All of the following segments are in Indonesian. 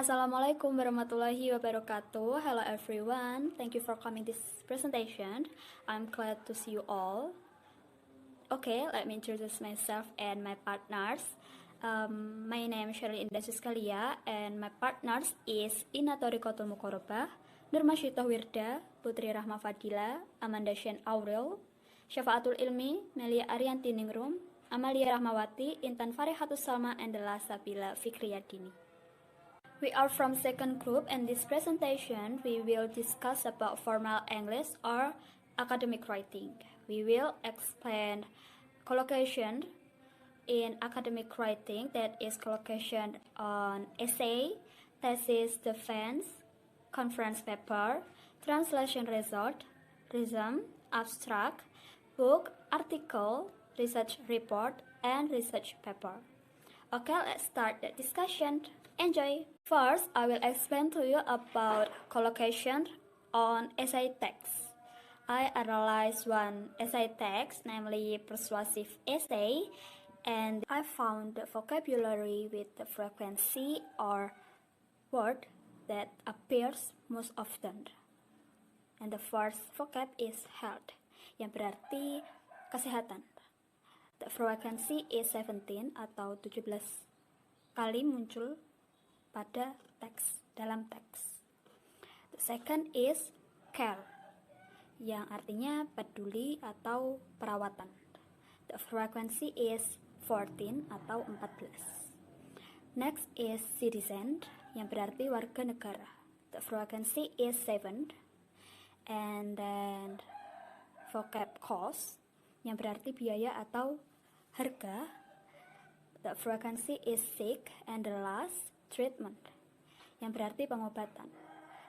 Assalamualaikum warahmatullahi wabarakatuh. Hello everyone. Thank you for coming this presentation. I'm glad to see you all. Okay, let me introduce myself and my partners. My name is Shirley Indah Suskalia and my partners is Ina Torikotul Mukorobah, Nurma Syitoh Wirda, Putri Rahma Fadila, Amanda Shen Aurel, Syafaatul Ilmi, Melia Arianti Ningrum, Amalia Rahmawati, Intan Farihatus Salma, and Dela Sabila Fikriyadini. We are from second group, and this presentation we will discuss about formal English or academic writing. We will explain collocation in academic writing, that is collocation on essay, thesis, defense, conference paper, translation result, resume, abstract, book, article, research report, and research paper. Okay, let's start the discussion. Enjoy! First, I will explain to you about collocation on essay text. I analyzed one essay text, namely persuasive essay, and I found the vocabulary with the frequency or word that appears most often. And the first vocab is health, yang berarti kesehatan. The frequency is 17 atau 17 kali muncul pada teks, dalam teks. The second is care, yang artinya peduli atau perawatan. The frequency is 14 atau 14. Next is citizen, yang berarti warga negara. The frequency is 7. And then vocab cost, yang berarti biaya atau harga. The frequency is 6. And the last, treatment, yang berarti pengobatan.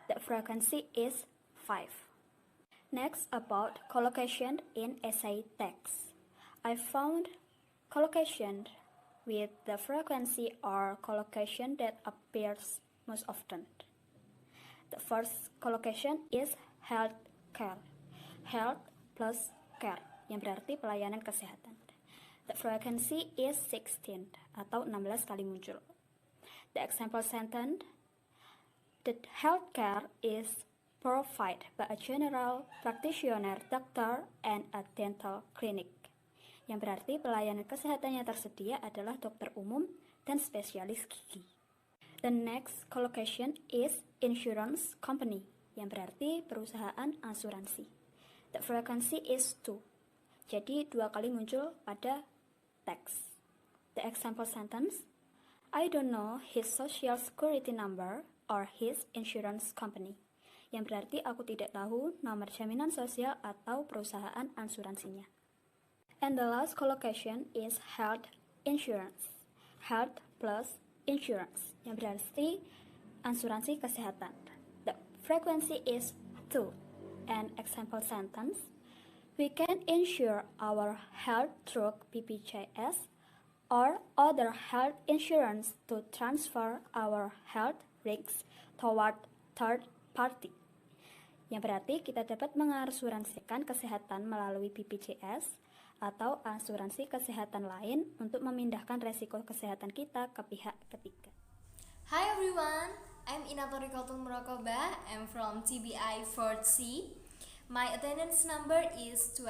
The frequency is 5. Next, about collocation in essay text. I found collocation with the frequency or collocation that appears most often. The first collocation is health care. Health plus care, yang berarti pelayanan kesehatan. The frequency is 16 atau 16 kali muncul. The example sentence, the healthcare is provided by a general practitioner, doctor, and a dental clinic. Yang berarti pelayanan kesehatan yang tersedia adalah dokter umum dan spesialis gigi. The next collocation is insurance company, yang berarti perusahaan asuransi. The frequency is 2. Jadi 2 kali muncul pada teks. The example sentence, I don't know his social security number or his insurance company. Yang berarti aku tidak tahu nomor jaminan sosial atau perusahaan asuransinya. And the last collocation is health insurance. Health plus insurance, yang berarti asuransi kesehatan. The frequency is 2. An example sentence, we can insure our health through BPJS or other health insurance to transfer our health risks toward third party. Yang berarti kita dapat mengasuransikan kesehatan melalui BPJS atau asuransi kesehatan lain untuk memindahkan resiko kesehatan kita ke pihak ketiga. Hi everyone, I'm Ina Torikotul Murakobah. I'm from TBI 4th C. My attendance number is 12.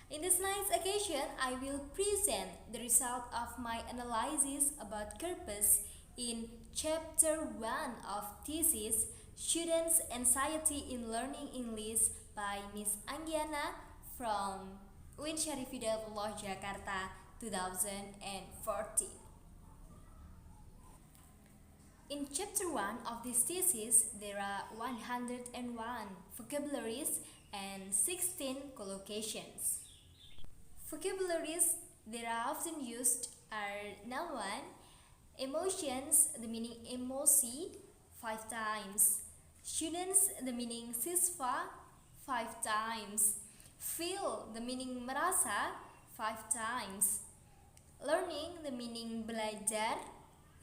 In this night's occasion, I will present the result of my analysis about corpus in Chapter 1 of thesis, Students' Anxiety in Learning English by Miss Anggiana from UIN Syarif Hidayatullah Jakarta 2014. In Chapter 1 of this thesis, there are 101 vocabularies and 16 collocations. Vocabularies that are often used are number 1, emotions, the meaning emosi, 5 times. Students, the meaning siswa, 5 times. Feel, the meaning merasa, 5 times. Learning, the meaning belajar,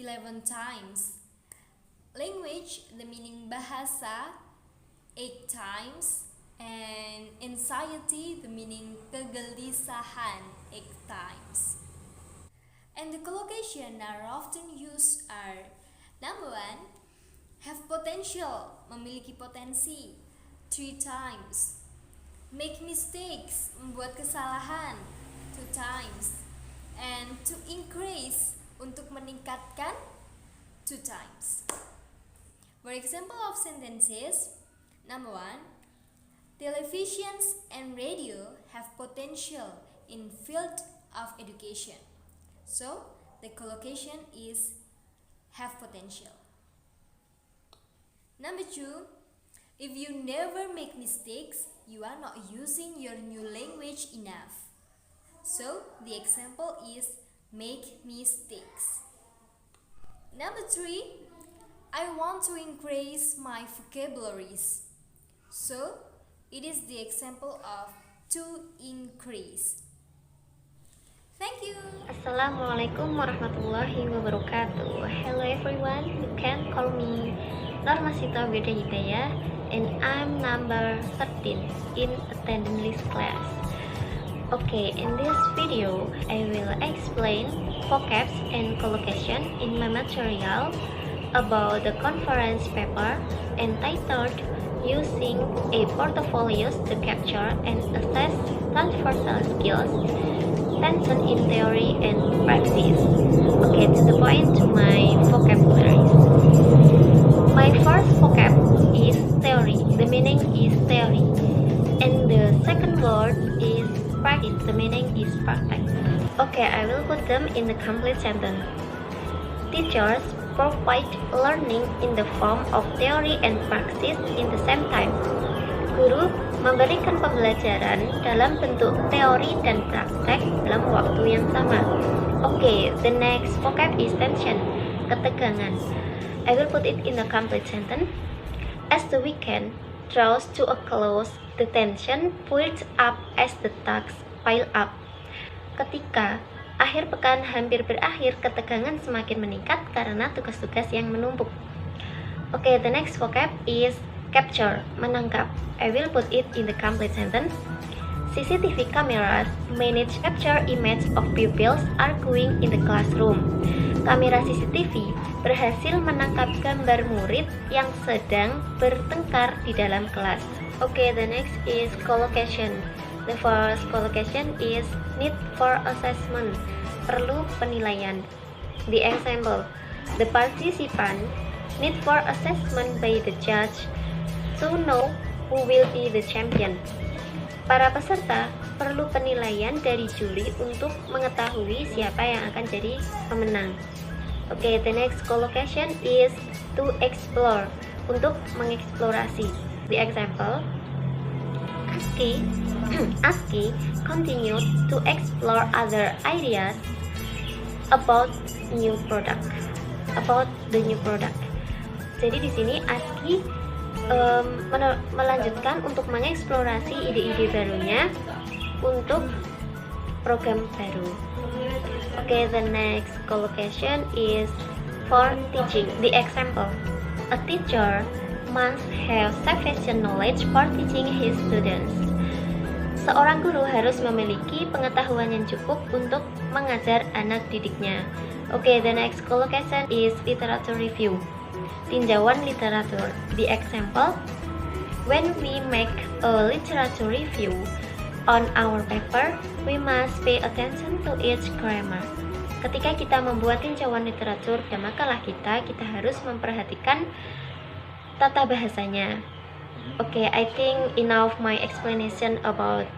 11 times. Language, the meaning bahasa, 8 times. And anxiety, the meaning kegelisahan, 8 times. And the collocation that are often used are number 1, potential, memiliki potensi. 3 times. Make mistakes, membuat kesalahan. 2 times. And to increase, untuk meningkatkan. 2 times. For example of sentences, number 1, televisions and radio have potential in field of education. So, the collocation is have potential. Number 2, if you never make mistakes, you are not using your new language enough. So, the example is make mistakes. Number 3, I want to increase my vocabularies. So, it is the example of to increase. Thank you. Assalamualaikum warahmatullahi wabarakatuh. Hello everyone, you can call me Normasita Wirda Hidayah, and I'm number 13 in attendance list class. Okay, in this video, I will explain vocabs and collocation in my material about the conference paper entitled Using a Portfolio to Capture and Assess Transversal Skills, Tension in Theory and Practice. Okay, to the point to my vocabularies. My first vocab is theory. The meaning is theory. And the second word is practice. The meaning is practice. Okay, I will put them in the complete sentence. Teachers provide learning in the form of theory and practice in the same time. Guru memberikan pembelajaran dalam bentuk teori dan praktek dalam waktu yang sama. Okay, the next vocab is tension, ketegangan. I will put it in a complete sentence. As the weekend draws to a close, the tension builds up as the tasks pile up. Ketika akhir pekan hampir berakhir, ketegangan semakin meningkat karena tugas-tugas yang menumpuk. Okay, the next vocab is capture, menangkap. I will put it in the complete sentence. CCTV cameras manage capture image of pupils arguing in the classroom. Kamera CCTV berhasil menangkap gambar murid yang sedang bertengkar di dalam kelas. Okay, the next is collocation. The first collocation is need for assessment, perlu penilaian. The example, the participant need for assessment by the judge to know who will be the champion. Para peserta perlu penilaian dari juri untuk mengetahui siapa yang akan jadi pemenang. Okay, the next collocation is to explore, untuk mengeksplorasi. The example, ASCII continued to explore other ideas about the new product. Jadi di sini ASCII melanjutkan untuk mengeksplorasi ide-ide barunya untuk program baru. Okay, the next collocation is for teaching. The example, a teacher must have sufficient knowledge for teaching his students. Seorang guru harus memiliki pengetahuan yang cukup untuk mengajar anak didiknya. Okay, the next collocation is literature review. Tinjauan literatur. The example, when we make a literature review on our paper, we must pay attention to each grammar. Ketika kita membuat tinjauan literatur pada makalah kita harus memperhatikan tata bahasanya. Okay, I think enough my explanation about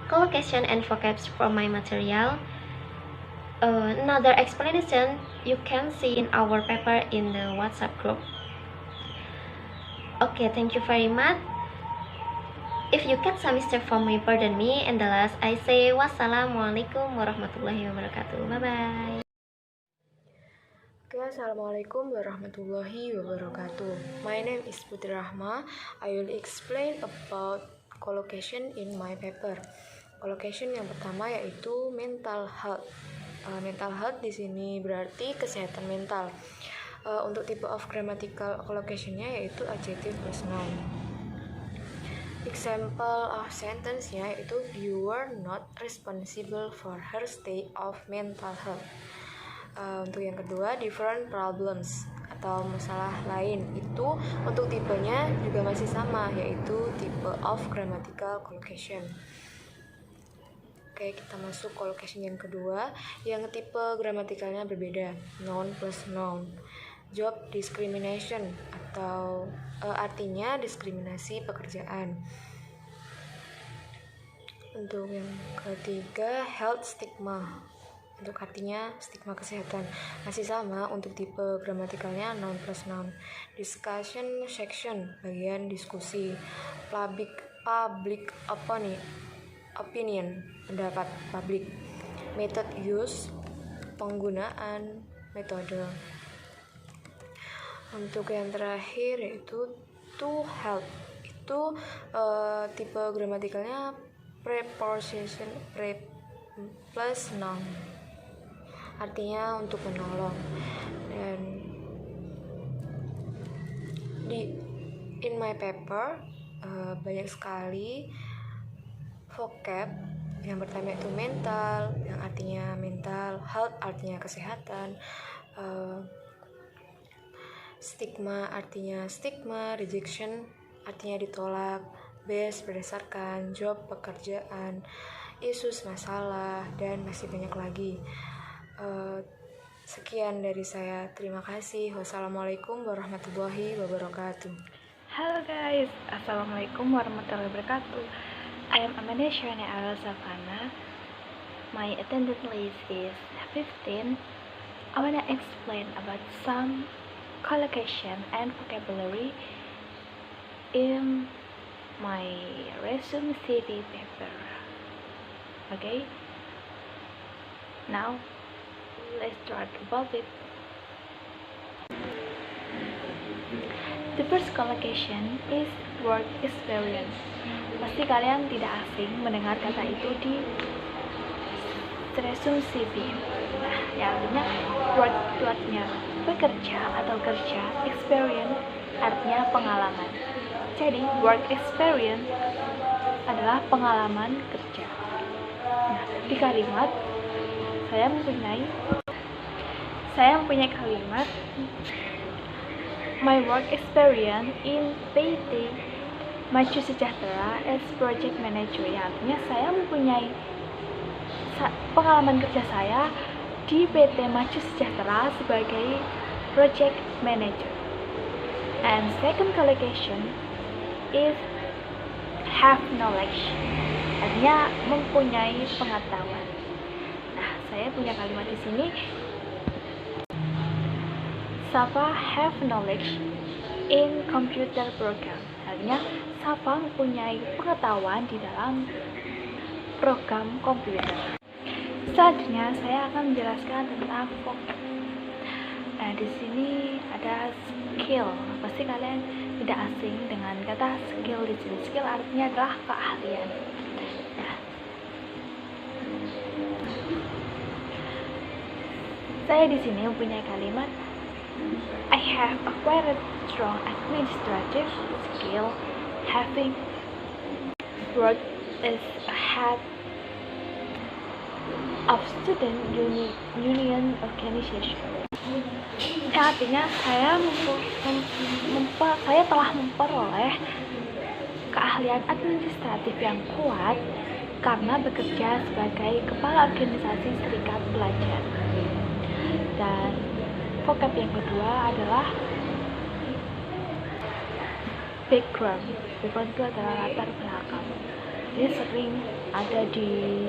collocation and vocabs from my material. Another explanation you can see in our paper in the WhatsApp group. Okay, thank you very much. If you get some mistake from me, pardon me. And the last, I say wassalamualaikum warahmatullahi wabarakatuh. Bye bye. Okay, assalamualaikum warahmatullahi wabarakatuh. My name is Putri Rahma. I will explain about collocation in my paper. Collocation yang pertama yaitu mental health. Mental health di sini berarti kesehatan mental. Untuk tipe of grammatical collocation-nya yaitu adjective plus noun. Example of sentence-nya yaitu you were not responsible for her state of mental health. Untuk yang kedua, different problems. atau masalah lain. Itu untuk tipenya juga masih sama, yaitu tipe of grammatical collocation. Oke, kita masuk collocation yang kedua, yang tipe gramatikalnya berbeda, noun plus noun. Job discrimination atau artinya diskriminasi pekerjaan. Untuk yang ketiga, health stigma. Untuk artinya stigma kesehatan. Masih sama untuk tipe gramatikalnya noun plus noun. Discussion section, bagian diskusi. Public opinion, pendapat publik. Method use, penggunaan metode. Untuk yang terakhir yaitu to help. Itu tipe gramatikalnya preposition plus noun, artinya untuk menolong. Dan in my paper banyak sekali vocab. Yang pertama itu mental, yang artinya mental, health artinya kesehatan, stigma artinya stigma, rejection artinya ditolak, based berdasarkan, job pekerjaan, issues masalah, dan masih banyak lagi. Sekian dari saya, terima kasih. Wassalamualaikum warahmatullahi wabarakatuh. Halo guys, assalamualaikum warahmatullahi wabarakatuh. I am Amanda Shana Ara Savana. My attendance list is 15. I wanna explain about some collocation and vocabulary in my resume CV paper. Okay, now let's start about it. The first collocation is work experience. Pasti kalian tidak asing mendengar kata itu di resume CV. Nah, yang artinya work itu artinya bekerja atau kerja, experience artinya pengalaman. Jadi work experience adalah pengalaman kerja. Nah, di kalimat saya mempunyai kalimat my work experience in PT Maju Sejahtera as project manager, yang artinya saya mempunyai pengalaman kerja saya di PT Maju Sejahtera sebagai project manager. And second collocation is have knowledge, artinya mempunyai pengetahuan. Nah, saya punya kalimat di sini. Safa have knowledge in computer program, artinya Safa mempunyai pengetahuan di dalam program komputer. Selanjutnya saya akan menjelaskan tentang vocab. Nah, di sini ada skill. Pasti kalian tidak asing dengan kata skill di sini. Skill artinya adalah keahlian. Nah, saya di sini mempunyai kalimat I have acquired strong administrative skill having worked as a head of student union organization. Artinya saya telah memperoleh keahlian administratif yang kuat karena bekerja sebagai kepala organisasi serikat pelajar. Dan vocab yang kedua adalah background. Background itu adalah latar belakang. Ini sering ada di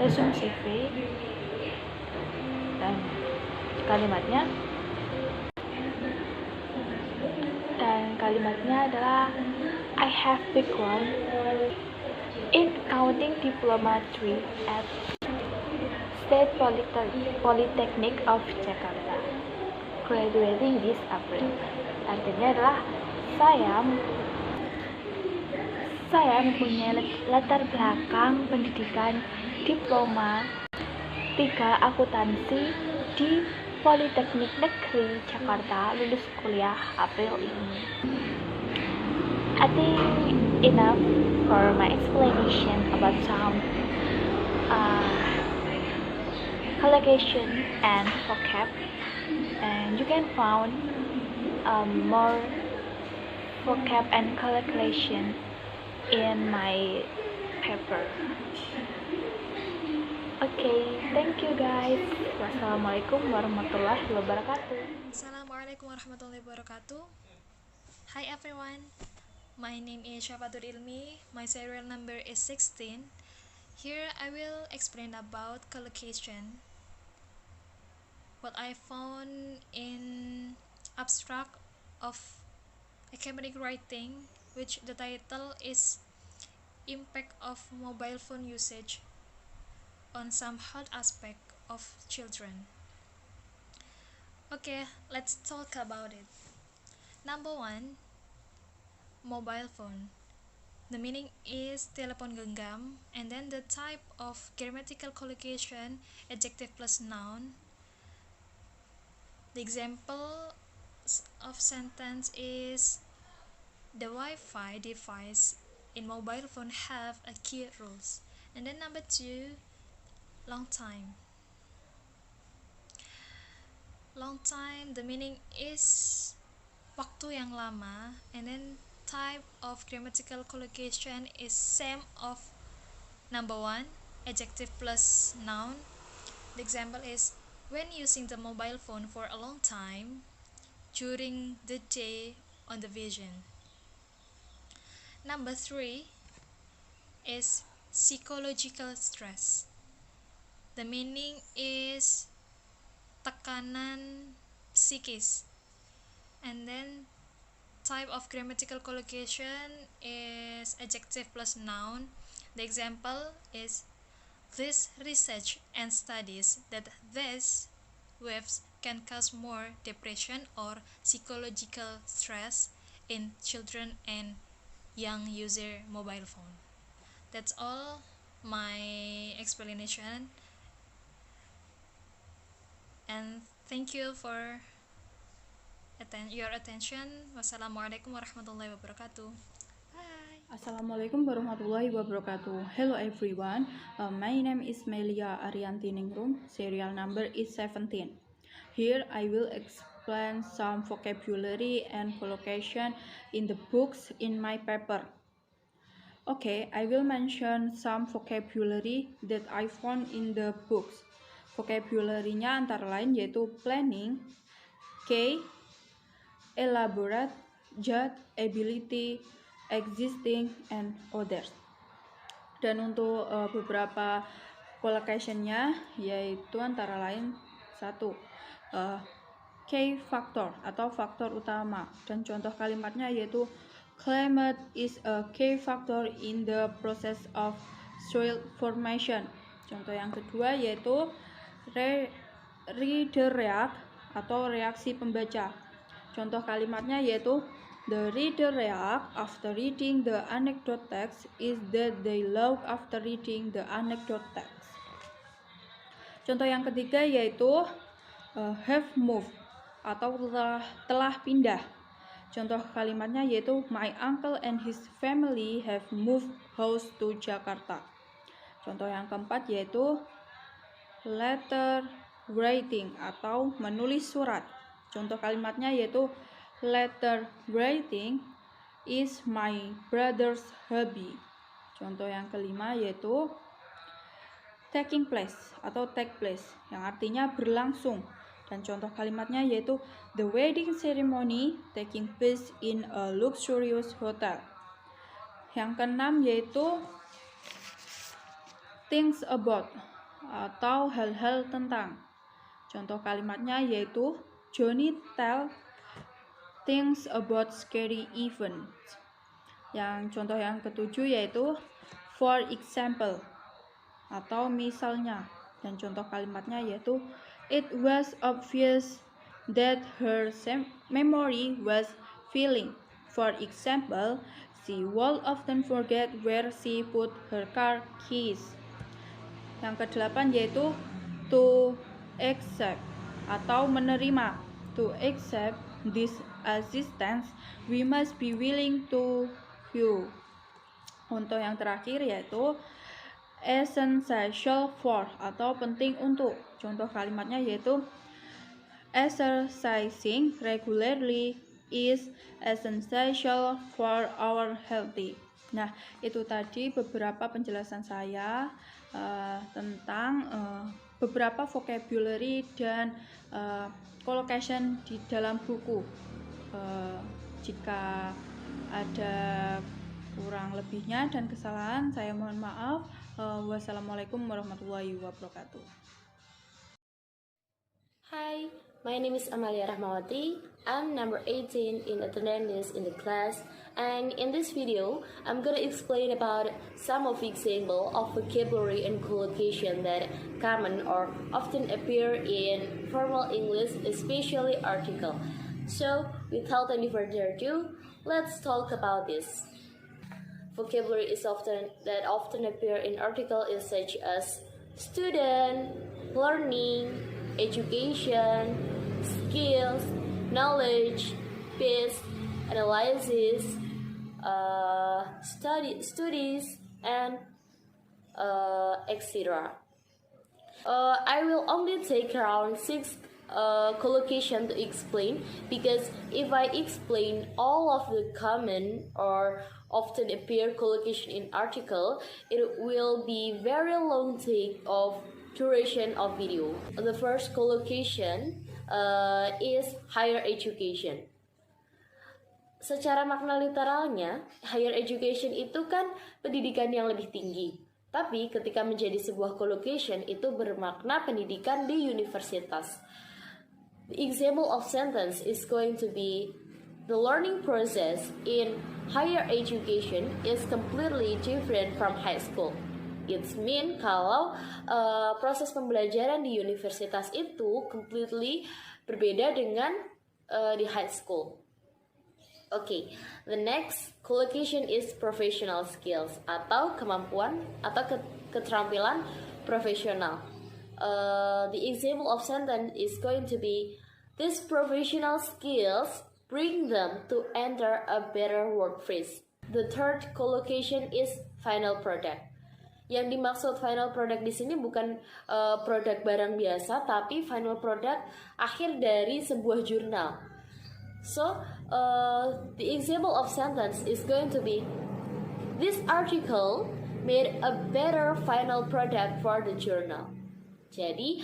resume CV. Dan kalimatnya adalah I have background in accounting diplomatry at State Polytechnic of Jakarta, graduating this April. Artinya adalah saya mempunyai latar belakang pendidikan diploma 3 akuntansi di Politeknik Negeri Jakarta, lulus kuliah April ini. I think enough for my explanation about some collocation and vocab, and you can find more vocab and collocation in my paper. Okay, thank you guys. Wassalamualaikum warahmatullahi wabarakatuh. Assalamualaikum warahmatullahi wabarakatuh. Hi everyone, my name is Syafatur Ilmi. My serial number is 16. Here I will explain about collocation. What I found in abstract of academic writing, which the title is Impact of Mobile Phone Usage on some health aspect of children. Okay, let's talk about it. Number 1, mobile phone. The meaning is telepon genggam, and then the type of grammatical collocation, adjective plus noun. The example of sentence is the Wi-Fi device in mobile phone have a key rules. And then number 2, long time. Long time, the meaning is waktu yang lama, and then type of grammatical collocation is same of number 1, adjective plus noun. The example is when using the mobile phone for a long time during the day on the vision. Number 3 is psychological stress. The meaning is tekanan psikis, and then type of grammatical collocation is adjective plus noun. The example is this research and studies that these waves can cause more depression or psychological stress in children and young user mobile phone. That's all my explanation, and thank you for your attention. Wassalamualaikum warahmatullahi wabarakatuh. Bye. Assalamualaikum warahmatullahi wabarakatuh. Hello everyone, my name is Melia Arianti Ningrum. Serial number is 17. Here I will explain some vocabulary and collocation in the books in my paper. Okay, I will mention some vocabulary that I found in the books. Vocabulary-nya antara lain yaitu planning, K, elaborate, judge, ability, existing, and others. Dan untuk beberapa collocation-nya yaitu antara lain 1, K factor atau faktor utama, dan contoh kalimatnya yaitu climate is a key factor in the process of soil formation. Contoh yang kedua yaitu reader react atau reaksi pembaca. Contoh kalimatnya yaitu the reader react after reading the anecdote text is that they love after reading the anecdote text. Contoh yang ketiga yaitu have moved atau telah pindah. Contoh kalimatnya yaitu my uncle and his family have moved house to Jakarta. Contoh yang keempat yaitu letter writing atau menulis surat. Contoh kalimatnya yaitu letter writing is my brother's hobby. Contoh yang kelima yaitu taking place atau take place yang artinya berlangsung. Dan contoh kalimatnya yaitu the wedding ceremony taking place in a luxurious hotel. Yang keenam yaitu things about atau hal-hal tentang. Contoh kalimatnya yaitu Johnny tell things about scary events. Yang contoh yang ketujuh yaitu for example atau misalnya. Dan contoh kalimatnya yaitu it was obvious that her memory was failing. For example, she will often forget where she put her car keys. Yang kedelapan yaitu to accept atau menerima. To accept this assistance, we must be willing to view. Untuk yang terakhir yaitu essential for atau penting untuk. Contoh kalimatnya yaitu exercising regularly is essential for our healthy. Nah, itu tadi beberapa penjelasan saya tentang beberapa vocabulary dan collocation di dalam buku. Jika ada kurang lebihnya dan kesalahan, saya mohon maaf. Wassalamualaikum warahmatullahi wabarakatuh. Hi, my name is Amalia Rahmawati. I'm number 18 in attendance in the class, and in this video, I'm gonna explain about some of example of vocabulary and collocation that common or often appear in formal English, especially article. So, without any further ado, let's talk about this. Vocabulary that often appear in article is such as student, learning, education, skills, knowledge, peace, analysis, studies, and etc. I will only take around 6 collocation to explain, because if I explain all of the common or often appear collocation in article, it will be very long take of duration of video. The first collocation is higher education. Secara makna literalnya, higher education itu kan pendidikan yang lebih tinggi. Tapi ketika menjadi sebuah collocation itu bermakna pendidikan di universitas. The example of sentence is going to be the learning process in higher education is completely different from high school. It means kalau proses pembelajaran di universitas itu completely berbeda dengan di high school. Okay, the next collocation is professional skills atau kemampuan atau keterampilan profesional. The example of sentence is going to be these professional skills bring them to enter a better workplace. The third collocation is final product. Yang dimaksud final product di sini bukan produk barang biasa, tapi final product akhir dari sebuah jurnal. So, the example of sentence is going to be, this article made a better final product for the journal. Jadi,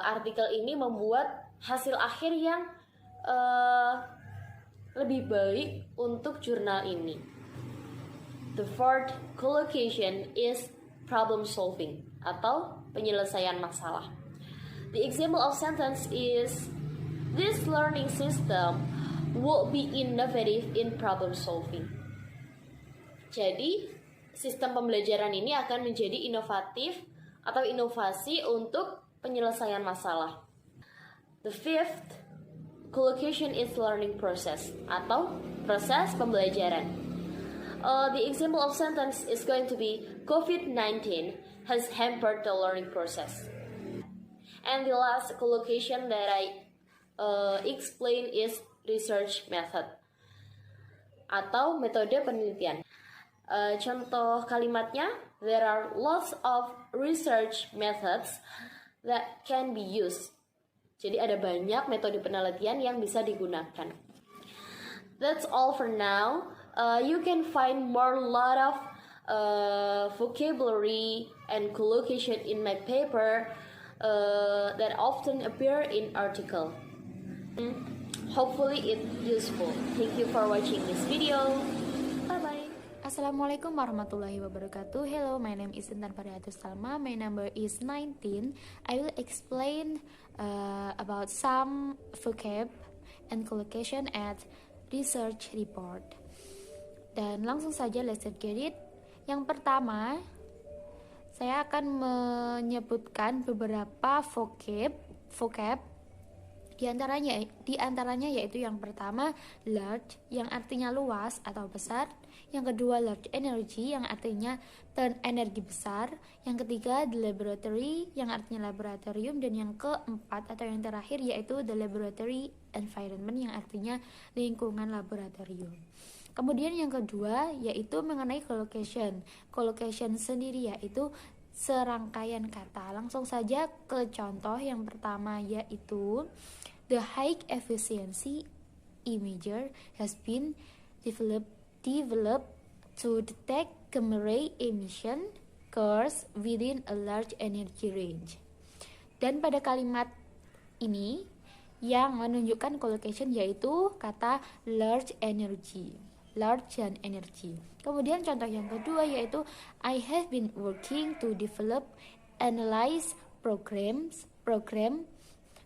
artikel ini membuat hasil akhir yang lebih baik untuk jurnal ini. The fourth collocation is problem solving atau penyelesaian masalah. The example of sentence is, this learning system will be innovative in problem solving. Jadi, sistem pembelajaran ini akan menjadi inovatif atau inovasi untuk penyelesaian masalah. The fifth collocation is learning process atau proses pembelajaran. The example of sentence is going to be, COVID-19 has hampered the learning process. And the last collocation that I explain is research method atau metode penelitian. Contoh kalimatnya, there are lots of research methods that can be used. Jadi ada banyak metode penelitian yang bisa digunakan. That's all for now. You can find lot of vocabulary and collocation in my paper that often appear in article. Hopefully it's useful. Thank you for watching this video. Bye bye. Assalamualaikum warahmatullahi wabarakatuh. Hello, my name is Intan Pariatus Salma. My number is 19. I will explain about some vocab and collocation at research report. Dan langsung saja, let's get it. Yang pertama, saya akan menyebutkan beberapa vocab di antaranya yaitu yang pertama large yang artinya luas atau besar, yang kedua large energy yang artinya energi besar, yang ketiga the laboratory yang artinya laboratorium, dan yang keempat atau yang terakhir yaitu the laboratory environment yang artinya lingkungan laboratorium. Kemudian yang kedua yaitu mengenai collocation. Collocation sendiri yaitu serangkaian kata. Langsung saja ke contoh yang pertama, yaitu the high efficiency imager has been developed to detect gamma ray emission occurs within a large energy range. Dan pada kalimat ini yang menunjukkan collocation yaitu kata large energy. Kemudian contoh yang kedua yaitu I have been working to develop analyze program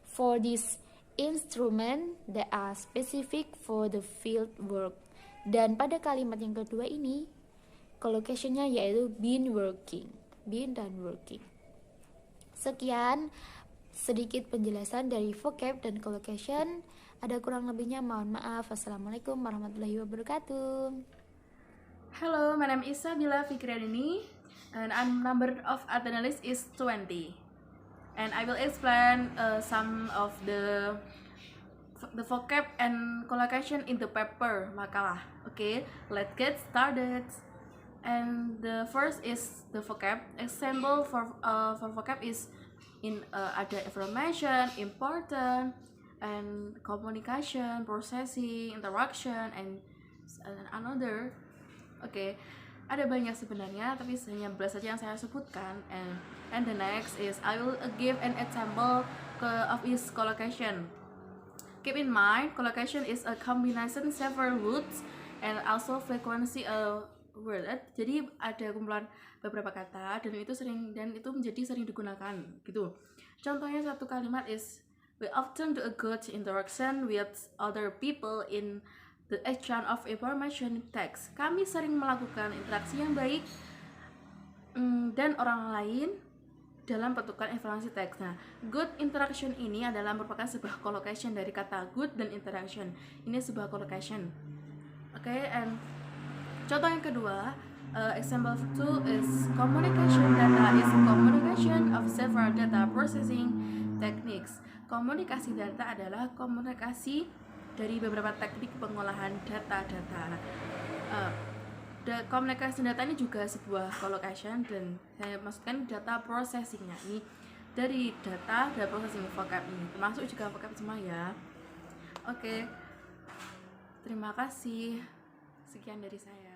for this instrument that are specific for the field work. Dan pada kalimat yang kedua ini collocationnya yaitu been dan working. Sekian sedikit penjelasan dari vocab dan collocation. Ada kurang lebihnya mohon maaf. Wassalamualaikum warahmatullahi wabarakatuh. Hello, my name is Sabila Fikriadini and number of attendance is 20. And I will explain some of the vocab and collocation in the paper makalah. Okay, let's get started. And the first is the vocab. Example for vocab is in ada information, important, and communication, processing, interaction, and another. Okay, ada banyak sebenarnya, tapi hanya 11 saja yang saya sebutkan. And the next is I will give an example of its collocation. Keep in mind, collocation is a combination several words and also frequency a word. Jadi ada kumpulan beberapa kata dan itu menjadi sering digunakan gitu. Contohnya satu kalimat is we often do a good interaction with other people in the exchange of information text. Kami sering melakukan interaksi yang baik dan orang lain dalam pertukaran informasi teks. Nah, good interaction ini adalah merupakan sebuah collocation dari kata good dan interaction. Ini sebuah collocation. Okay, and contoh yang kedua, example 2 is communication data is communication of several data processing techniques. Komunikasi data adalah komunikasi dari beberapa teknik pengolahan data-data. Komunikasi data ini juga sebuah collocation dan saya maksudkan data processingnya ini dari data dan processing vocab ini termasuk juga vocab semua ya. Oke, terima kasih, sekian dari saya.